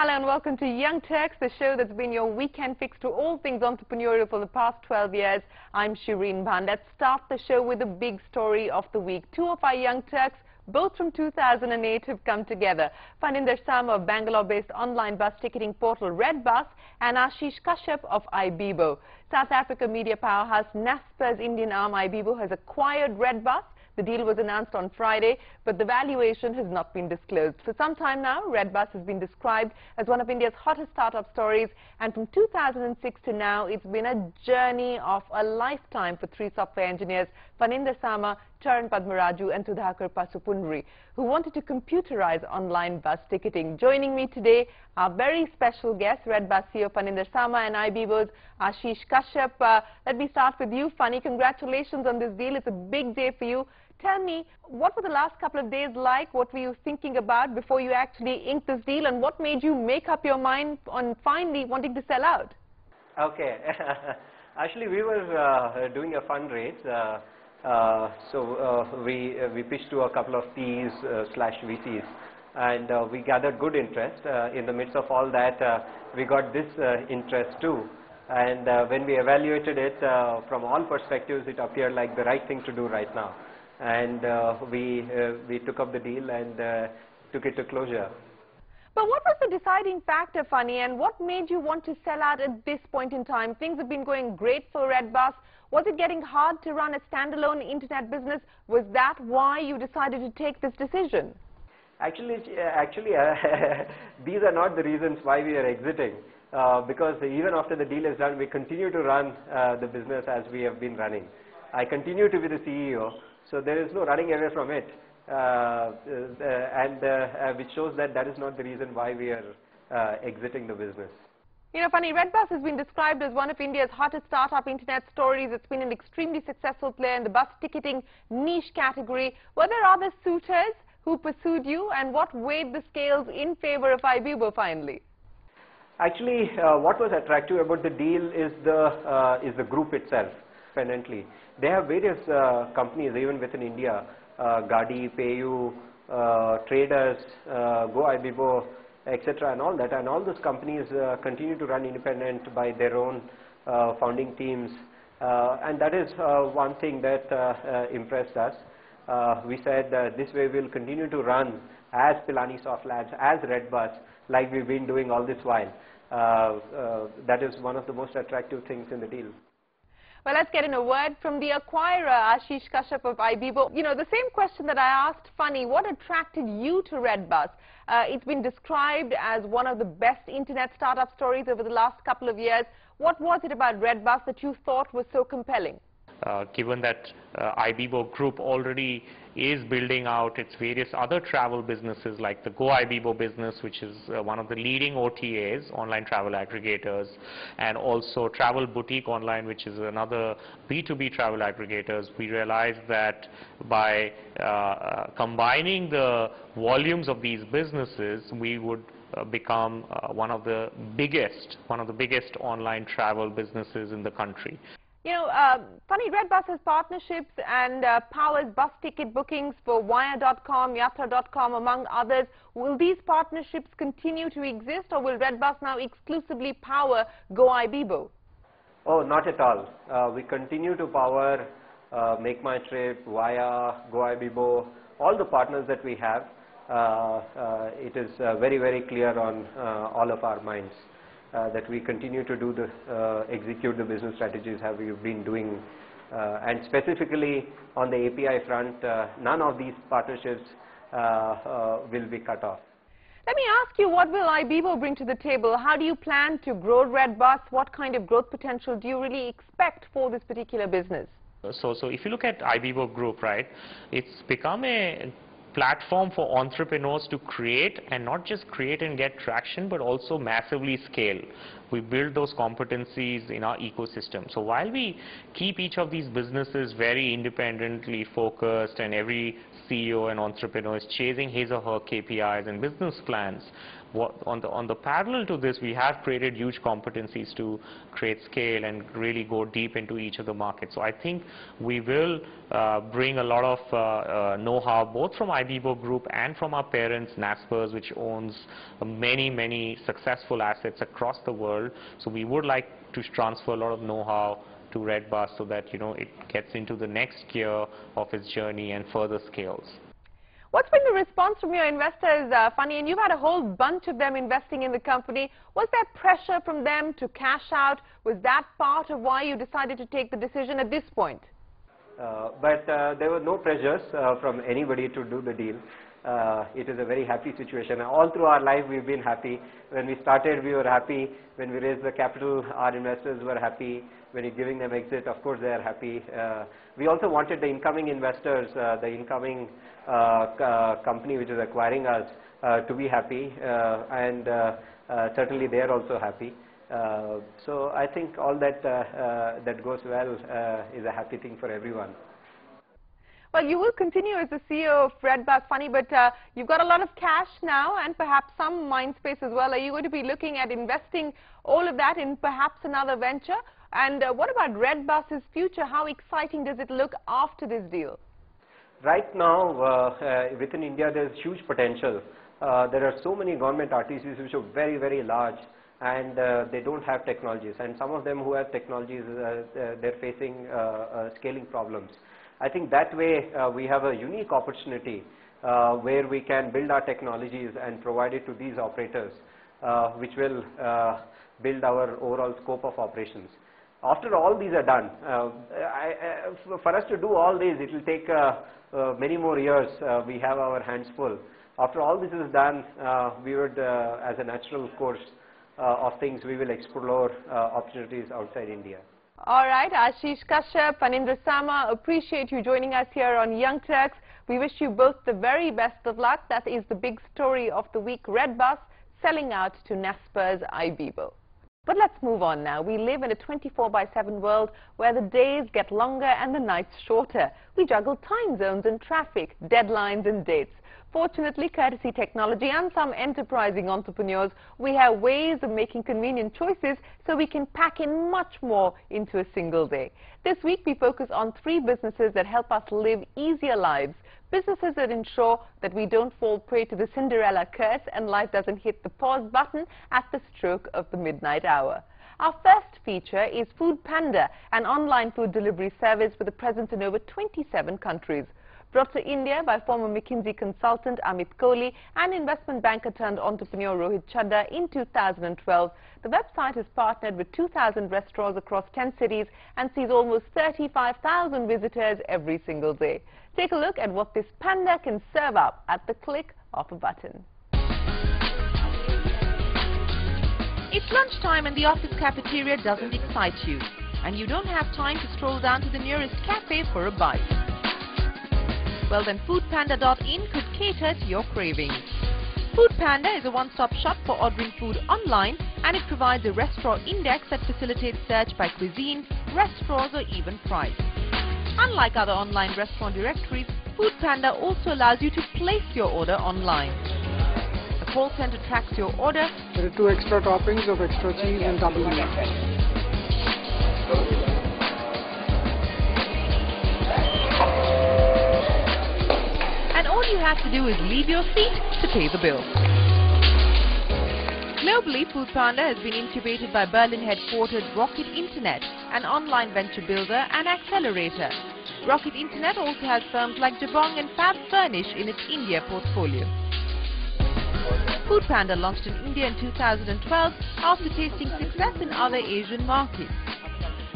Hello and welcome to Young Turks, the show that's been your weekend fix to all things entrepreneurial for the past 12 years. I'm Shireen Bhan. Let's start the show with the big story of the week. Two of our Young Turks, both from 2008, have come together. Phanindra Sama of Bangalore-based online bus ticketing portal redbus and Ashish Kashyap of Ibibo. South Africa media powerhouse Naspers Indian arm Ibibo has acquired redbus. The deal was announced on Friday, but the valuation has not been disclosed. For some time now, redbus has been described as one of India's hottest startup stories, and from 2006 to now, it's been a journey of a lifetime for three software engineers, Phanindra Sama, Charan Padmaraju and Sudhakar Pasupundri, who wanted to computerize online bus ticketing. Joining me today, our very special guest, redbus CEO Phanindra Sama and Ibibo's Ashish Kashyap. Let me start with you, Funny. Congratulations on this deal. It's a big day for you. Tell me, what were the last couple of days like? What were you thinking about before you actually inked this deal? And what made you make up your mind on finally wanting to sell out? Okay. Actually, we were doing a fundraise. We pitched to a couple of Ps slash VCs. And we gathered good interest. In the midst of all that, we got this interest too. And when we evaluated it from all perspectives, it appeared like the right thing to do right now. And we took up the deal and took it to closure. But what was the deciding factor, Funny, and what made you want to sell out at this point in time? Things have been going great for redbus. Was it getting hard to run a standalone internet business? Was that why you decided to take this decision? Actually, these are not the reasons why we are exiting. Because even after the deal is done, we continue to run the business as we have been running. I continue to be the CEO. So there is no running away from it, which shows that that is not the reason why we are exiting the business. You know, Funny, redbus has been described as one of India's hottest startup internet stories. It's been an extremely successful player in the bus ticketing niche category. Were there other suitors who pursued you, and what weighed the scales in favor of Ibibo finally? Actually, what was attractive about the deal is the group itself. Independently, they have various companies even within India, Gadi, Payu, Traders, Go Ibibo, etc. and all that. And all those companies continue to run independent by their own founding teams. And that is one thing that impressed us. We said this way we'll continue to run as Pilani Soft Labs, as redbus, like we've been doing all this while. That is one of the most attractive things in the deal. Well, let's get in a word from the acquirer, Ashish Kashyap of Ibibo. You know, the same question that I asked Funny, what attracted you to redbus? It's been described as one of the best internet startup stories over the last couple of years. What was it about redbus that you thought was so compelling? Given that Ibibo Group already is building out its various other travel businesses like the Go Ibibo business, which is one of the leading OTAs, online travel aggregators, and also Travel Boutique Online, which is another B2B travel aggregators, we realized that by combining the volumes of these businesses, we would become one of the biggest online travel businesses in the country. You know, Funny, redbus has partnerships and powers bus ticket bookings for Wire.com, Yatra.com, among others. Will these partnerships continue to exist, or will redbus now exclusively power Go Ibibo? Oh, not at all. We continue to power Make My Trip, Wire, Go Ibibo, all the partners that we have. It is very, very clear on all of our minds. That we continue to do execute the business strategies how we've been doing, and specifically on the API front, none of these partnerships will be cut off. Let me ask you, what will Ibibo bring to the table? How do you plan to grow redbus? What kind of growth potential do you really expect for this particular business? So if you look at Ibibo Group, right, it's become a platform for entrepreneurs to create, and not just create and get traction, but also massively scale. We build those competencies in our ecosystem. So while we keep each of these businesses very independently focused, and every CEO and entrepreneur is chasing his or her KPIs and business plans, on the parallel to this, we have created huge competencies to create scale and really go deep into each of the markets. So I think we will bring a lot of know-how both from Ibibo Group and from our parents, Naspers, which owns many successful assets across the world. So we would like to transfer a lot of know-how to Redbus so that, you know, it gets into the next gear of its journey and further scales. What's been the response from your investors, Funny? And you've had a whole bunch of them investing in the company. Was there pressure from them to cash out? Was that part of why you decided to take the decision at this point? But there were no pressures from anybody to do the deal. It is a very happy situation. All through our life we've been happy. When we started we were happy. When we raised the capital our investors were happy. When you're giving them exit, of course they are happy. We also wanted the incoming investors, the incoming company which is acquiring us to be happy, and certainly they are also happy. So I think all that that goes well is a happy thing for everyone. Well, you will continue as the CEO of Redbus, Funny, but you've got a lot of cash now and perhaps some mind space as well. Are you going to be looking at investing all of that in perhaps another venture? And what about Redbus's future? How exciting does it look after this deal? Right now, within India, there's huge potential. There are so many government RTCs which are very large, and they don't have technologies. And some of them who have technologies, they're facing scaling problems. I think that way we have a unique opportunity where we can build our technologies and provide it to these operators, which will build our overall scope of operations. After all these are done, for us to do all these, it will take many more years. We have our hands full. After all this is done, we would, as a natural course of things, we will explore opportunities outside India. All right, Ashish, Kashyap, Phanindra Sama, appreciate you joining us here on Young Turks. We wish you both the very best of luck. That is the big story of the week, Redbus selling out to Naspers Ibibo. But let's move on now. We live in a 24/7 world where the days get longer and the nights shorter. We juggle time zones and traffic, deadlines and dates. Fortunately, courtesy technology and some enterprising entrepreneurs, we have ways of making convenient choices so we can pack in much more into a single day. This week, we focus on 3 businesses that help us live easier lives. Businesses that ensure that we don't fall prey to the Cinderella curse and life doesn't hit the pause button at the stroke of the midnight hour. Our first feature is Food Panda, an online food delivery service with a presence in over 27 countries. Brought to India by former McKinsey consultant Amit Kohli and investment banker turned entrepreneur Rohit Chadda in 2012, the website has partnered with 2,000 restaurants across 10 cities and sees almost 35,000 visitors every single day. Take a look at what this panda can serve up at the click of a button. It's lunchtime and the office cafeteria doesn't excite you, and you don't have time to stroll down to the nearest cafe for a bite. Well, then foodpanda.in could cater to your cravings. Food Panda is a one-stop shop for ordering food online, and it provides a restaurant index that facilitates search by cuisine, restaurants or even price. Unlike other online restaurant directories, Food Panda also allows you to place your order online. The call center tracks your order. There are 2 extra toppings of extra cheese and double meat. And all you have to do is leave your seat to pay the bill. Globally, Food Panda has been incubated by Berlin-headquartered Rocket Internet, an online venture builder and accelerator. Rocket Internet also has firms like Jabong and Fab Furnish in its India portfolio. Food Panda launched in India in 2012 after tasting success in other Asian markets.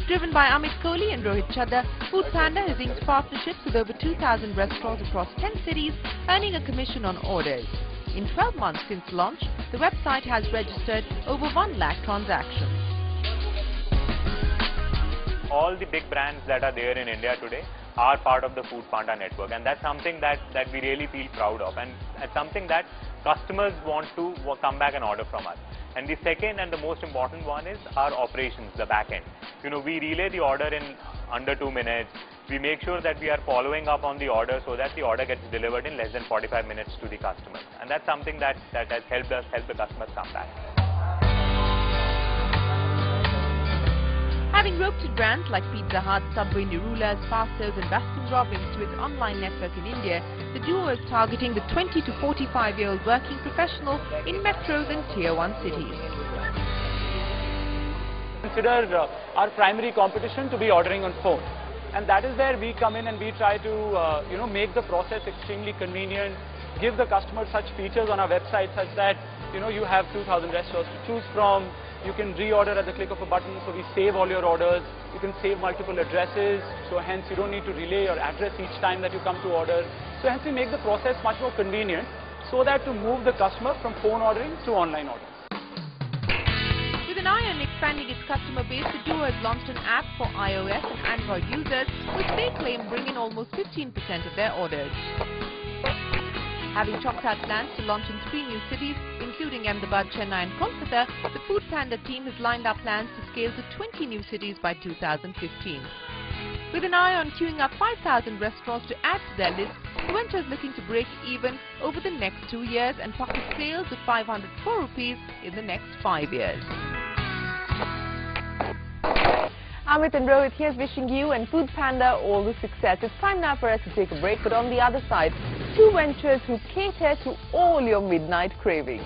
Driven by Amit Kohli and Rohit Chadda, Food Panda has inked partnerships with over 2,000 restaurants across 10 cities, earning a commission on orders. In 12 months since launch, the website has registered over 1 lakh transactions. All the big brands that are there in India today are part of the Food Panda network, and that's something that we really feel proud of, and it's something that customers want to come back and order from us. And the second and the most important one is our operations, the back end. You know, we relay the order in under 2 minutes. we make sure that we are following up on the order so that the order gets delivered in less than 45 minutes to the customer. And that's something that has helped the customers come back. Having roped in brands like Pizza Hut, Subway, Nirulas, Fastos and Baskin-Robbins to its online network in India, the duo is targeting the 20 to 45-year-old working professional in metros and Tier 1 cities. Consider our primary competition to be ordering on phone, and that is where we come in and we try to make the process extremely convenient, give the customer such features on our website such that you have 2,000 restaurants to choose from. You can reorder at the click of a button, so we save all your orders. You can save multiple addresses, so hence you don't need to relay your address each time that you come to order. So hence we make the process much more convenient so that to move the customer from phone ordering to online ordering. With an eye on expanding its customer base, the duo has launched an app for iOS and Android users, which they claim bring in almost 15% of their orders. Having chalked out plans to launch in 3 new cities, including Ahmedabad, Chennai and Kolkata, the Food Panda team has lined up plans to scale to 20 new cities by 2015. With an eye on queuing up 5,000 restaurants to add to their list, the venture is looking to break even over the next 2 years and pocket sales of 500 crore rupees in the next 5 years. Amit and Rohit here's wishing you and Food Panda all the success. It's time now for us to take a break, but on the other side, 2 ventures who cater to all your midnight cravings.